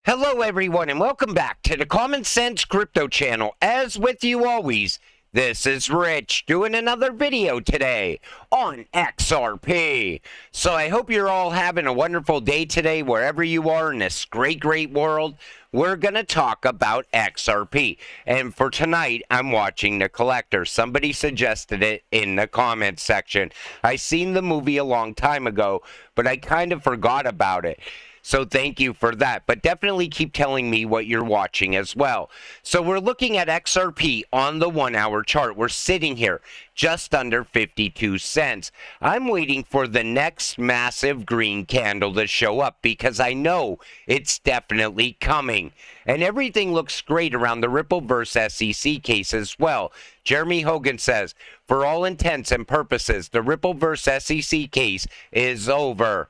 Hello, everyone, and welcome back to the Common Sense Crypto channel. As with you always, this is Rich doing another video today on XRP. So I hope you're all having a wonderful day today, wherever you are in this great world. We're going to talk about XRP. And for tonight, I'm watching The Collector. Somebody suggested it in the comments section. I seen the movie a long time ago, but I kind of forgot about it. So thank you for that. But definitely keep telling me what you're watching as well. So we're looking at XRP on the 1 hour chart. We're sitting here just under 52 cents. I'm waiting for the next massive green candle to show up because I know it's definitely coming. And everything looks great around the Ripple versus SEC case as well. Jeremy Hogan says, for all intents and purposes, the Ripple versus SEC case is over.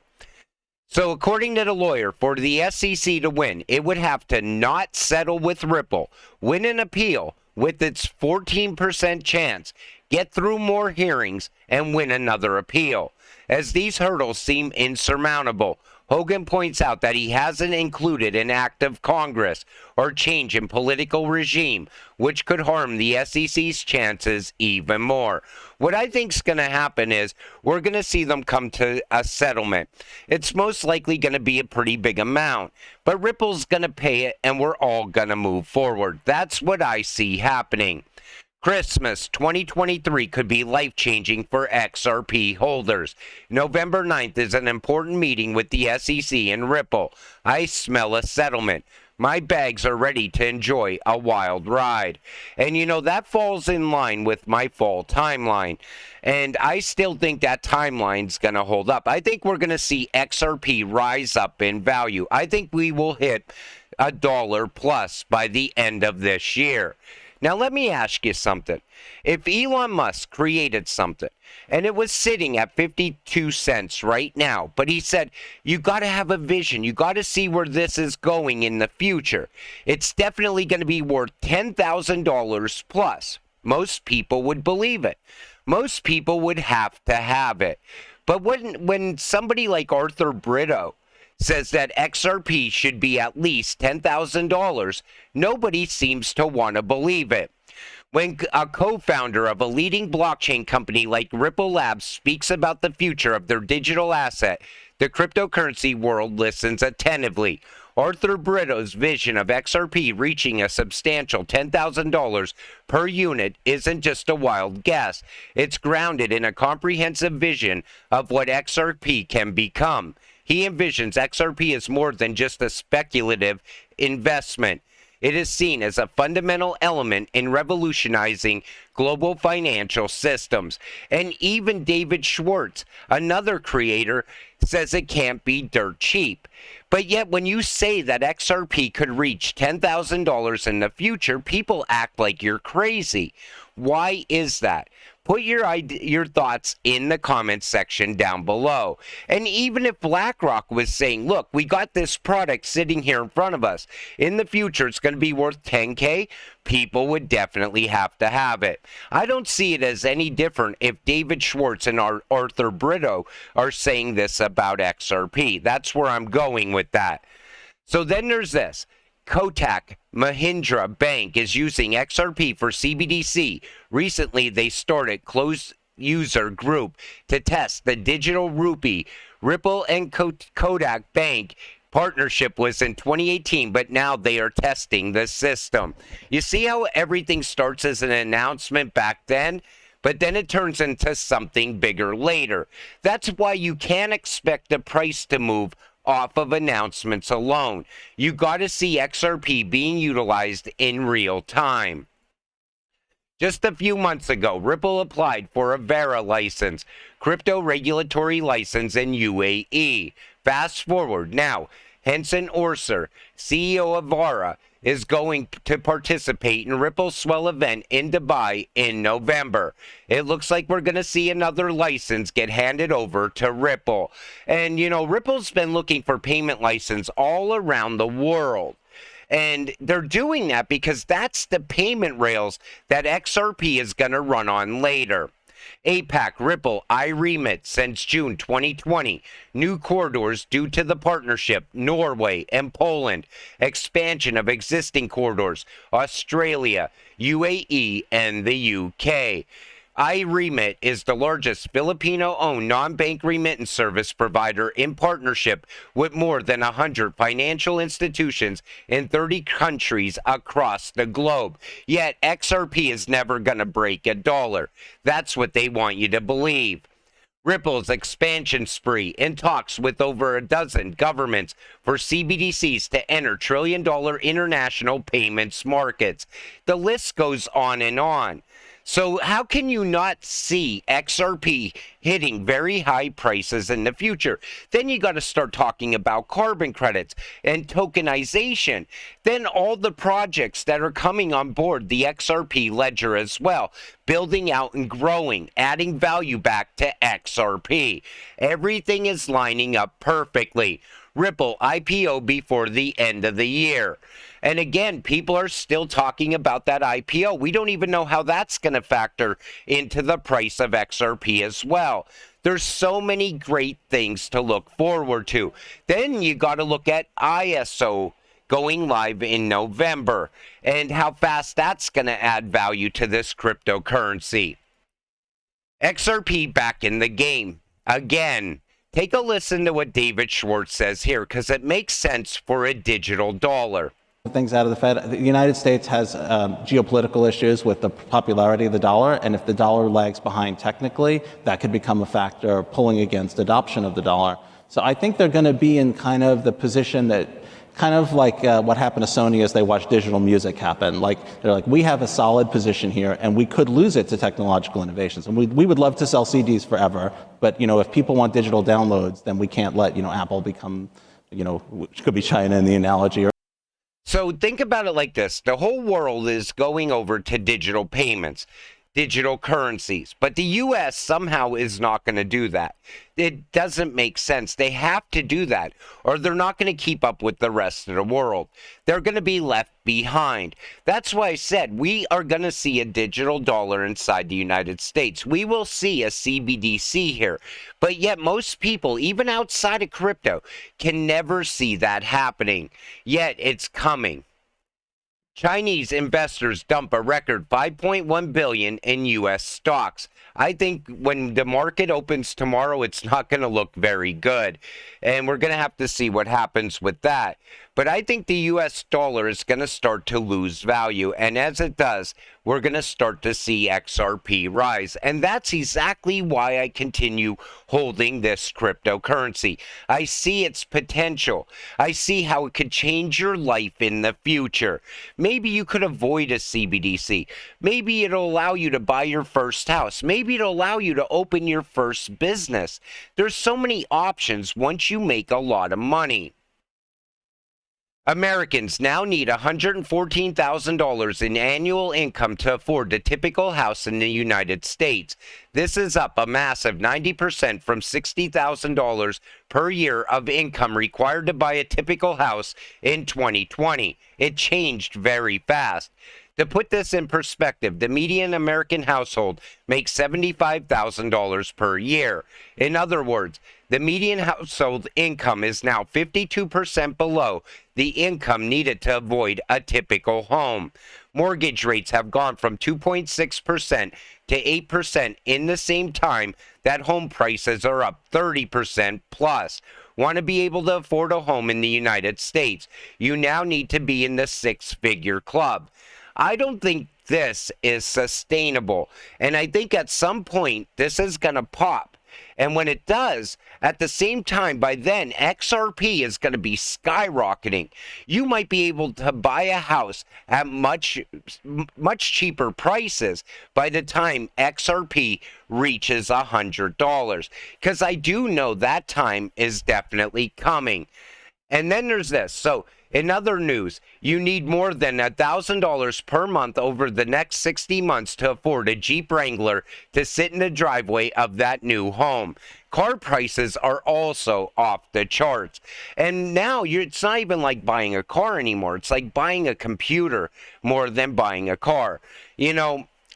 So according to the lawyer, for the SEC to win, it would have to not settle with Ripple, win an appeal with its 14% chance, get through more hearings, and win another appeal. As these hurdles seem insurmountable, Hogan points out that he hasn't included an act of Congress or change in political regime, which could harm the SEC's chances even more. What I think is going to happen is we're going to see them come to a settlement. It's most likely going to be a pretty big amount, but Ripple's going to pay it and we're all going to move forward. That's what I see happening. Christmas 2023 could be life-changing for XRP holders. November 9th is an important meeting with the SEC and Ripple. I smell a settlement. My bags are ready to enjoy a wild ride. And you know, that falls in line with my fall timeline. And I still think that timeline's going to hold up. I think we're going to see XRP rise up in value. I think we will hit $1 plus by the end of this year. Now, let me ask you something. If Elon Musk created something and it was sitting at 52 cents right now, but he said, you got to have a vision. You got to see where this is going in the future. It's definitely going to be worth $10,000 plus. Most people would believe it. Most people would have to have it. But when somebody like Arthur Brito says that XRP should be at least $10,000, nobody seems to want to believe it. When a co-founder of a leading blockchain company like Ripple Labs speaks about the future of their digital asset, the cryptocurrency world listens attentively. Arthur Brito's vision of XRP reaching a substantial $10,000 per unit isn't just a wild guess. It's grounded in a comprehensive vision of what XRP can become. He envisions XRP as more than just a speculative investment. It is seen as a fundamental element in revolutionizing global financial systems. And even David Schwartz, another creator, says it can't be dirt cheap. But yet when you say that XRP could reach $10,000 in the future, people act like you're crazy. Why is that? Put your thoughts in the comments section down below. And even if BlackRock was saying, look, we got this product sitting here in front of us. In the future, it's going to be worth 10K. People would definitely have to have it. I don't see it as any different if David Schwartz and Arthur Brito are saying this about XRP. That's where I'm going with that. So then there's this. Kotak Mahindra Bank is using XRP for CBDC. Recently, they started closed user group to test the digital rupee. Ripple and Kotak Bank partnership was in 2018, but now they are testing the system. You see how everything starts as an announcement back then? But then it turns into something bigger later. That's why you can't expect the price to move off of announcements alone. You got to see XRP being utilized in real time. Just a few months ago, Ripple applied for a VERA license, crypto regulatory license in UAE. Fast forward now, Henson Orser, CEO of VERA, is going to participate in Ripple's Swell event in Dubai in November. It looks like we're going to see another license get handed over to Ripple. And, you know, Ripple's been looking for payment license all around the world. And they're doing that because that's the payment rails that XRP is going to run on later. APAC, Ripple, iRemit since June 2020. New corridors due to the partnership, Norway and Poland. Expansion of existing corridors, Australia, UAE, and the UK. iRemit is the largest Filipino-owned non-bank remittance service provider in partnership with more than 100 financial institutions in 30 countries across the globe. Yet XRP is never going to break $1. That's what they want you to believe. Ripple's expansion spree in talks with over a dozen governments for CBDCs to enter trillion-dollar international payments markets. The list goes on and on. So how can you not see XRP hitting very high prices in the future? Then you got to start talking about carbon credits and tokenization. Then all the projects that are coming on board the XRP ledger as well, building out and growing, adding value back to XRP. Everything is lining up perfectly. Ripple IPO before the end of the year. And again, people are still talking about that IPO. We don't even know how that's going to factor into the price of XRP as well. There's so many great things to look forward to. Then you got to look at ISO going live in November and how fast that's going to add value to this cryptocurrency. XRP back in the game again. Take a listen to what David Schwartz says here, because it makes sense for a digital dollar. Things out of the Fed. The United States has geopolitical issues with the popularity of the dollar, and if the dollar lags behind technically, that could become a factor pulling against adoption of the dollar. So I think they're going to be in kind of the position that kind of like what happened to Sony as they watched digital music happen. Like they're like, we have a solid position here, and we could lose it to technological innovations. And we would love to sell CDs forever, but if people want digital downloads, then we can't let Apple become, which could be China in the analogy. So think about it like this. The whole world is going over to digital payments, digital currencies. But the U.S. somehow is not going to do that. It doesn't make sense. They have to do that, or they're not going to keep up with the rest of the world. They're going to be left behind. That's why I said we are going to see a digital dollar inside the United States. We will see a CBDC here. But yet most people, even outside of crypto, can never see that happening. Yet it's coming. Chinese investors dump a record $5.1 billion in U.S. stocks. I think when the market opens tomorrow, it's not going to look very good. And we're going to have to see what happens with that. But I think the U.S. dollar is going to start to lose value. And as it does, we're going to start to see XRP rise. And that's exactly why I continue holding this cryptocurrency. I see its potential. I see how it could change your life in the future. Maybe you could avoid a CBDC. Maybe it'll allow you to buy your first house. Maybe it'll allow you to open your first business. There's so many options once you make a lot of money. Americans now need $114,000 in annual income to afford the typical house in the United States. This is up a massive 90% from $60,000 per year of income required to buy a typical house in 2020. It changed very fast. To put this in perspective, the median American household makes $75,000 per year. In other words, the median household income is now 52% below the income needed to avoid a typical home. Mortgage rates have gone from 2.6% to 8% in the same time that home prices are up 30% plus. Want to be able to afford a home in the United States? You now need to be in the six-figure club. I don't think this is sustainable, and I think at some point this is going to pop. And when it does, at the same time, by then, XRP is going to be skyrocketing. You might be able to buy a house at much cheaper prices by the time XRP reaches $100. Because I do know that time is definitely coming. And then there's this. So, in other news, you need more than $1,000 per month over the next 60 months to afford a Jeep Wrangler to sit in the driveway of that new home. Car prices are also off the charts. And now it's not even like buying a car anymore. It's like buying a computer more than buying a car.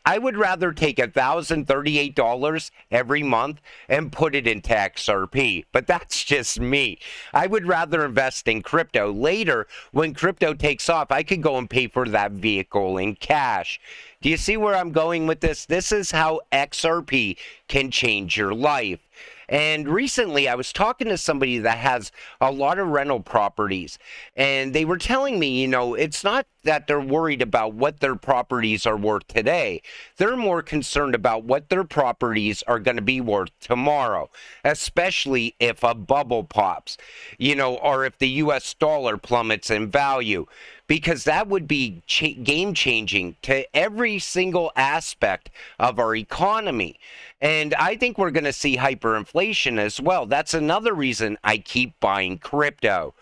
I would rather take $1,038 every month and put it into XRP, but that's just me. I would rather invest in crypto. Later, when crypto takes off, I could go and pay for that vehicle in cash. Do you see where I'm going with this? This is how XRP can change your life. And recently, I was talking to somebody that has a lot of rental properties, and they were telling me, it's not that they're worried about what their properties are worth today. They're more concerned about what their properties are going to be worth tomorrow, especially if a bubble pops, or if the US dollar plummets in value, because that would be game changing to every single aspect of our economy. And I think we're going to see hyperinflation as well. That's another reason I keep buying crypto.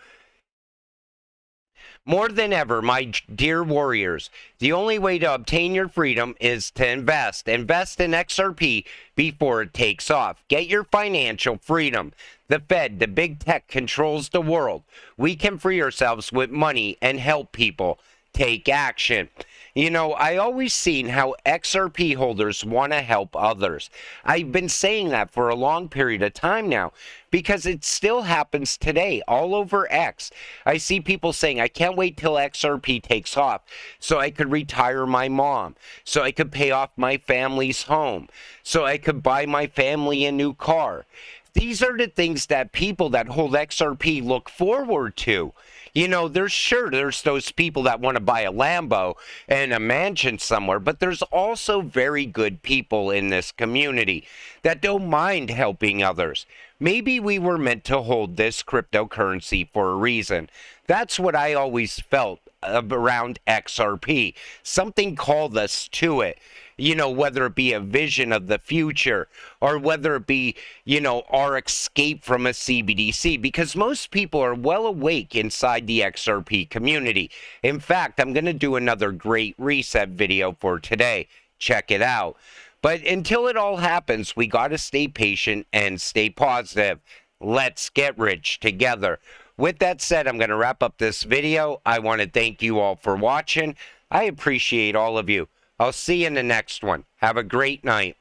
More than ever, my dear warriors, the only way to obtain your freedom is to invest. Invest in XRP before it takes off. Get your financial freedom. The Fed, the big tech, controls the world. We can free ourselves with money and help people take action. I always seen how XRP holders want to help others. I've been saying that for a long period of time now because it still happens today all over X. I see people saying, I can't wait till XRP takes off so I could retire my mom, so I could pay off my family's home, so I could buy my family a new car. These are the things that people that hold XRP look forward to. There's those people that want to buy a Lambo and a mansion somewhere, but there's also very good people in this community that don't mind helping others. Maybe we were meant to hold this cryptocurrency for a reason. That's what I always felt around XRP. Something called us to it. Whether it be a vision of the future or whether it be, our escape from a CBDC, because most people are well awake inside the XRP community. In fact, I'm going to do another great reset video for today. Check it out. But until it all happens, we got to stay patient and stay positive. Let's get rich together. With that said, I'm going to wrap up this video. I want to thank you all for watching. I appreciate all of you. I'll see you in the next one. Have a great night.